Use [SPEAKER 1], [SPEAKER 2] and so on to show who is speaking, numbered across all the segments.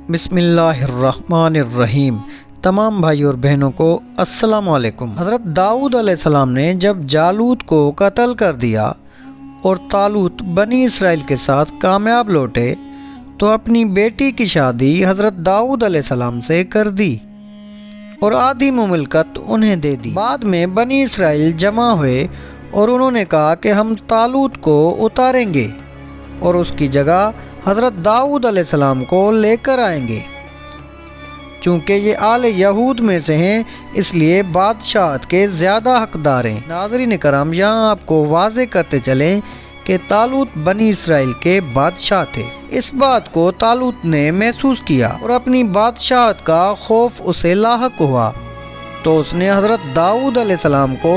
[SPEAKER 1] بسم اللہ الرحمن الرحیم۔ تمام بھائی اور بہنوں کو السلام علیکم۔ حضرت داؤد علیہ السلام نے جب جالوت کو قتل کر دیا اور طالوت بنی اسرائیل کے ساتھ کامیاب لوٹے تو اپنی بیٹی کی شادی حضرت داؤد علیہ السلام سے کر دی اور آدھی مملکت انہیں دے دی۔ بعد میں بنی اسرائیل جمع ہوئے اور انہوں نے کہا کہ ہم طالوت کو اتاریں گے اور اس کی جگہ حضرت داؤد علیہ السلام کو لے کر آئیں گے، چونکہ یہ آل یہود میں سے ہیں اس لیے بادشاہت کے زیادہ حقدار ہیں۔ ناظرین کرام، یہاں آپ کو واضح کرتے چلیں کہ طالوت بنی اسرائیل کے بادشاہ تھے۔ اس بات کو طالوت نے محسوس کیا اور اپنی بادشاہت کا خوف اسے لاحق ہوا، تو اس نے حضرت داؤد علیہ السلام کو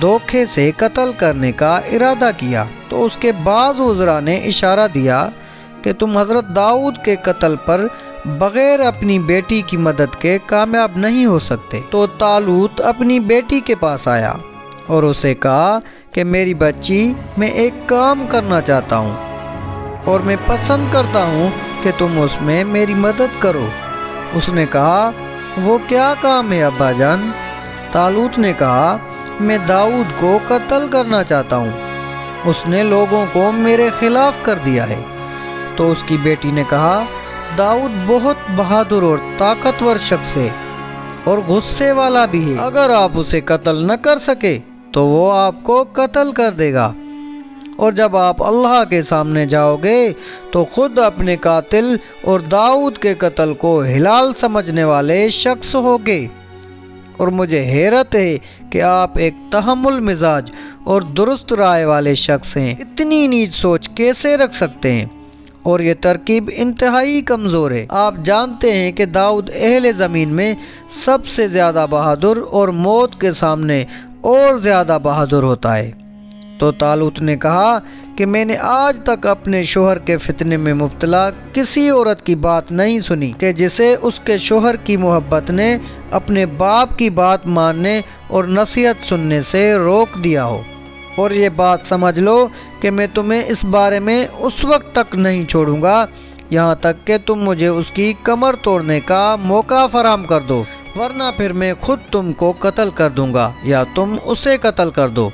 [SPEAKER 1] دھوکے سے قتل کرنے کا ارادہ کیا۔ تو اس کے بعض وزراء نے اشارہ دیا کہ تم حضرت داؤد کے قتل پر بغیر اپنی بیٹی کی مدد کے کامیاب نہیں ہو سکتے۔ تو طالوت اپنی بیٹی کے پاس آیا اور اسے کہا کہ میری بچی، میں ایک کام کرنا چاہتا ہوں اور میں پسند کرتا ہوں کہ تم اس میں میری مدد کرو۔ اس نے کہا، وہ کیا کام ہے ابا جان؟ طالوت نے کہا، میں داؤد کو قتل کرنا چاہتا ہوں، اس نے لوگوں کو میرے خلاف کر دیا ہے۔ تو اس کی بیٹی نے کہا، داؤد بہت بہادر اور طاقتور شخص ہے اور غصے والا بھی ہے، اگر آپ اسے قتل نہ کر سکے تو وہ آپ کو قتل کر دے گا، اور جب آپ اللہ کے سامنے جاؤ گے تو خود اپنے قاتل اور داؤد کے قتل کو حلال سمجھنے والے شخص ہوگے۔ اور مجھے حیرت ہے کہ آپ ایک تحمل مزاج اور درست رائے والے شخص ہیں، اتنی نیچ سوچ کیسے رکھ سکتے ہیں؟ اور یہ ترکیب انتہائی کمزور ہے۔ آپ جانتے ہیں کہ داؤد اہل زمین میں سب سے زیادہ بہادر اور موت کے سامنے اور زیادہ بہادر ہوتا ہے۔ تو طالوت نے کہا کہ میں نے آج تک اپنے شوہر کے فتنے میں مبتلا کسی عورت کی بات نہیں سنی کہ جسے اس کے شوہر کی محبت نے اپنے باپ کی بات ماننے اور نصیحت سننے سے روک دیا ہو۔ اور یہ بات سمجھ لو کہ میں تمہیں اس بارے میں اس وقت تک نہیں چھوڑوں گا یہاں تک کہ تم مجھے اس کی کمر توڑنے کا موقع فراہم کر دو، ورنہ پھر میں خود تم کو قتل کر دوں گا یا تم اسے قتل کر دو۔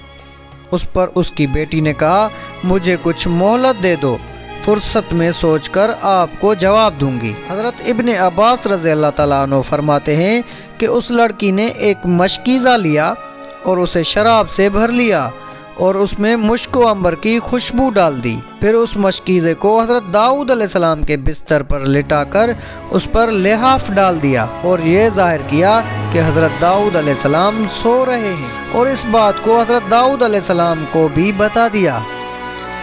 [SPEAKER 1] اس پر اس کی بیٹی نے کہا، مجھے کچھ مہلت دے دو، فرصت میں سوچ کر آپ کو جواب دوں گی۔ حضرت ابن عباس رضی اللہ تعالیٰ عنہ فرماتے ہیں کہ اس لڑکی نے ایک مشکیزہ لیا اور اسے شراب سے بھر لیا اور اس میں مشک و عنبر کی خوشبو ڈال دی، پھر اس مشکیزے کو حضرت داؤد علیہ السلام کے بستر پر لٹا کر اس پر لحاف ڈال دیا اور یہ ظاہر کیا کہ حضرت داؤد علیہ السلام سو رہے ہیں، اور اس بات کو حضرت داؤد علیہ السلام کو بھی بتا دیا۔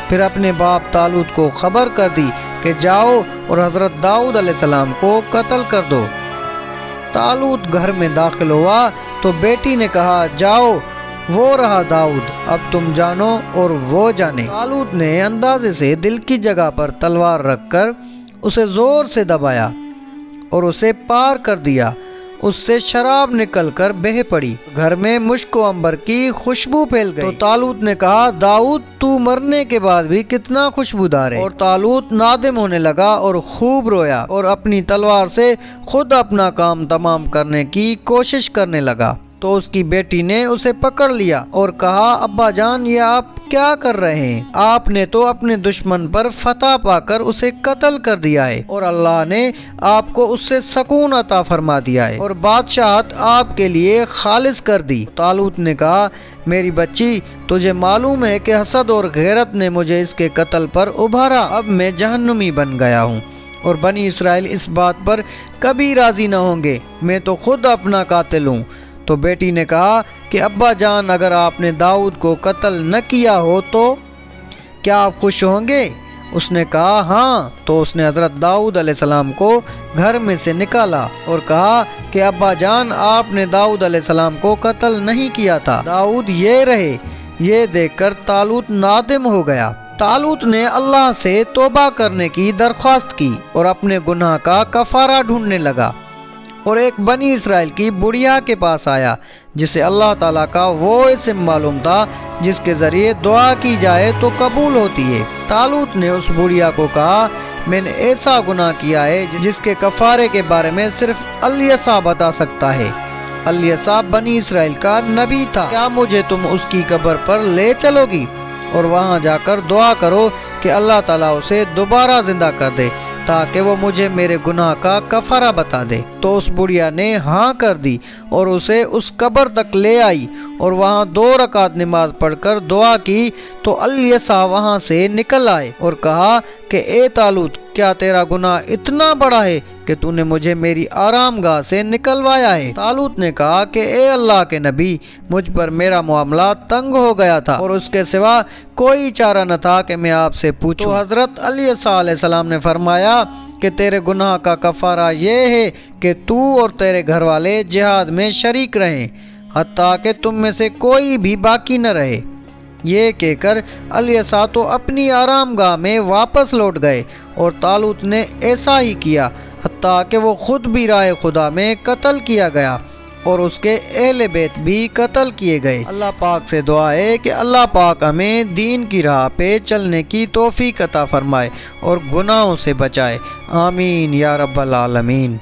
[SPEAKER 1] پھر اپنے باپ طالوت کو خبر کر دی کہ جاؤ اور حضرت داؤد علیہ السلام کو قتل کر دو۔ طالوت گھر میں داخل ہوا تو بیٹی نے کہا، جاؤ، وہ رہا داؤد، اب تم جانو اور وہ جانے۔ طالوت نے اندازے سے دل کی جگہ پر تلوار رکھ کر اسے زور سے دبایا اور اسے پار کر دیا، اس سے شراب نکل کر بہہ پڑی، گھر میں مشک و عنبر کی خوشبو پھیل گئی۔ تو طالوت نے کہا، داؤد، تو مرنے کے بعد بھی کتنا خوشبودار ہے۔ اور طالوت نادم ہونے لگا اور خوب رویا اور اپنی تلوار سے خود اپنا کام تمام کرنے کی کوشش کرنے لگا۔ تو اس کی بیٹی نے اسے پکڑ لیا اور کہا، ابا جان، یہ آپ کیا کر رہے ہیں؟ آپ نے تو اپنے دشمن پر فتح پا کر اسے قتل کر دیا ہے اور اللہ نے آپ کو اس سے سکون عطا فرما دیا ہے اور بادشاہت آپ کے لیے خالص کر دی۔ طالوت نے کہا، میری بچی، تجھے معلوم ہے کہ حسد اور غیرت نے مجھے اس کے قتل پر ابھارا، اب میں جہنمی بن گیا ہوں اور بنی اسرائیل اس بات پر کبھی راضی نہ ہوں گے، میں تو خود اپنا قاتل ہوں۔ تو بیٹی نے کہا کہ ابا جان، اگر آپ نے داؤد کو قتل نہ کیا ہو تو کیا آپ خوش ہوں گے؟ اس نے کہا، ہاں۔ تو اس نے حضرت داؤد علیہ السلام کو گھر میں سے نکالا اور کہا کہ ابا جان، آپ نے داؤد علیہ السلام کو قتل نہیں کیا تھا، داؤد یہ رہے۔ یہ دیکھ کر طالوت نادم ہو گیا۔ طالوت نے اللہ سے توبہ کرنے کی درخواست کی اور اپنے گناہ کا کفارہ ڈھونڈنے لگا، اور ایک بنی اسرائیل کی بڑھیا کے پاس آیا جسے اللہ تعالیٰ کا وہ اسم معلوم تھا جس کے ذریعے دعا کی جائے تو قبول ہوتی ہے۔ طالوت نے اس بڑھیا کو کہا، میں نے ایسا گناہ کیا ہے جس کے کفارے کے بارے میں صرف الیسع بتا سکتا ہے۔ الیسع بنی اسرائیل کا نبی تھا، کیا مجھے تم اس کی قبر پر لے چلو گی اور وہاں جا کر دعا کرو کہ اللہ تعالیٰ اسے دوبارہ زندہ کر دے تاکہ وہ مجھے میرے گناہ کا کفارہ بتا دے؟ تو اس بڑھیا نے ہاں کر دی اور اسے اس قبر تک لے آئی اور وہاں 2 رکعت نماز پڑھ کر دعا کی تو الیسع وہاں سے نکل آئے اور کہا کہ اے طالوت، کیا تیرا گناہ اتنا بڑا ہے کہ تو نے مجھے میری آرام گاہ سے نکلوایا ہے؟ طالوت نے کہا کہ اے اللہ کے نبی، مجھ پر میرا معاملہ تنگ ہو گیا تھا اور اس کے سوا کوئی چارہ نہ تھا کہ میں آپ سے پوچھوں۔ تو حضرت الیسع علیہ السلام نے فرمایا کہ تیرے گناہ کا کفارہ یہ ہے کہ تو اور تیرے گھر والے جہاد میں شریک رہیں حتیٰ کہ تم میں سے کوئی بھی باقی نہ رہے۔ یہ کہہ کر الیسع تو اپنی آرام گاہ میں واپس لوٹ گئے اور طالوت نے ایسا ہی کیا حتیٰ کہ وہ خود بھی راہ خدا میں قتل کیا گیا اور اس کے اہل بیت بھی قتل کیے گئے۔ اللہ پاک سے دعا ہے کہ اللہ پاک ہمیں دین کی راہ پہ چلنے کی توفیق عطا فرمائے اور گناہوں سے بچائے، آمین یا رب العالمین۔